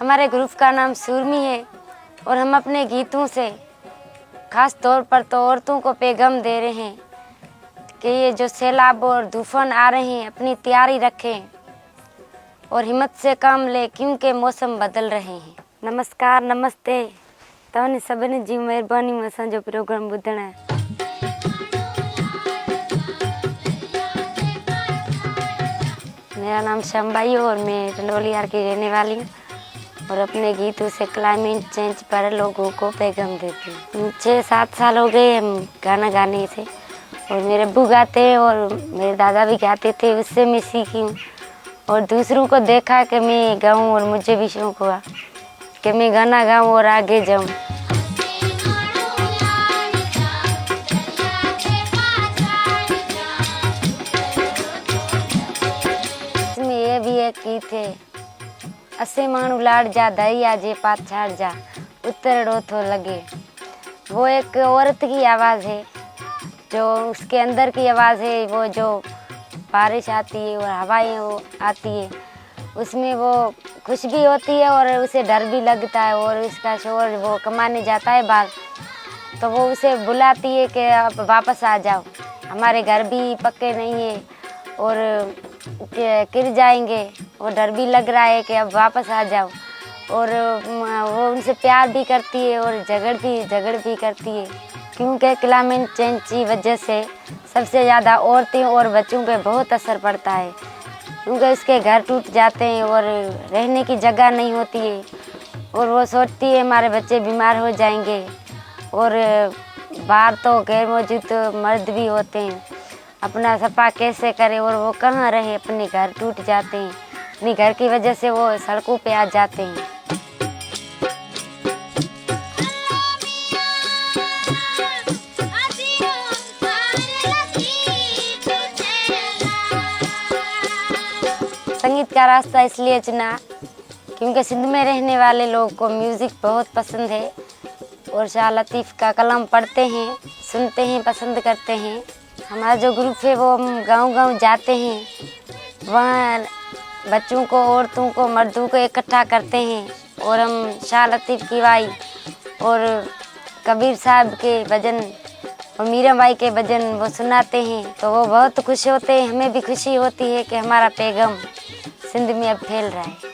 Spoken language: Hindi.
हमारे ग्रुप का नाम सुरमी है और हम अपने गीतों से खास तौर पर तो औरतों को पैगाम दे रहे हैं कि ये जो सैलाब और तूफान आ रहे हैं अपनी तैयारी रखें और हिम्मत से काम लें क्योंकि मौसम बदल रहे हैं। नमस्कार, नमस्ते। तव्हांजी सभिनी जी महिरबानी में असांजो प्रोग्राम ॿुधण है। मेरा नाम शंबाई और मैं टंडोलियार की रहने वाली हूँ और अपने गीतों से क्लाइमेट चेंज पर लोगों को पैगाम देती हूँ। 6-7 साल हो गए हम गाना गाने से और मेरे अब्बू गाते हैं और मेरे दादा भी गाते थे, उससे मैं सीखी हूँ और दूसरों को देखा कि मैं गाऊँ और मुझे भी शौक हुआ कि मैं गाना गाऊँ और आगे जाऊँ। इसमें ये भी एक गीत है, असे माण्हू लाड़ जा दरिया जे पाछाड़ जा उतरड़ो तो लगे। वो एक औरत की आवाज़ है, जो उसके अंदर की आवाज़ है। वो जो बारिश आती है और हवाएं वो आती है, उसमें वो खुश भी होती है और उसे डर भी लगता है और उसका शोर वो कमाने जाता है बाहर, तो वो उसे बुलाती है कि अब वापस आ जाओ, हमारे घर भी पक्के नहीं है और गिर जाएंगे और डर भी लग रहा है कि अब वापस आ जाओ। और वो उनसे प्यार भी करती है और झगड़ भी करती है क्योंकि क्लाइमेट चेंज की वजह से सबसे ज़्यादा औरतें और बच्चों पे बहुत असर पड़ता है क्योंकि उसके घर टूट जाते हैं और रहने की जगह नहीं होती है और वो सोचती है हमारे बच्चे बीमार हो जाएंगे और बाहर तो गैर मौजूद मर्द भी होते हैं, अपना सफा कैसे करे और वो कहाँ रहे, अपने घर टूट जाते हैं, अपने घर की वजह से वो सड़कों पे आ जाते हैं। संगीत का रास्ता इसलिए चुना क्योंकि सिंध में रहने वाले लोगों को म्यूज़िक बहुत पसंद है और शाह लतीफ़ का कलाम पढ़ते हैं, सुनते हैं, पसंद करते हैं। हमारा जो ग्रुप है वो हम गांव-गांव जाते हैं, वहाँ बच्चों को, औरतों को, मर्दों को इकट्ठा करते हैं और हम शाह लतीफ़ की वाई और कबीर साहब के भजन और मीराबाई के भजन वो सुनाते हैं, तो वो बहुत खुश होते हैं। हमें भी खुशी होती है कि हमारा पैगाम सिंध में अब फैल रहा है।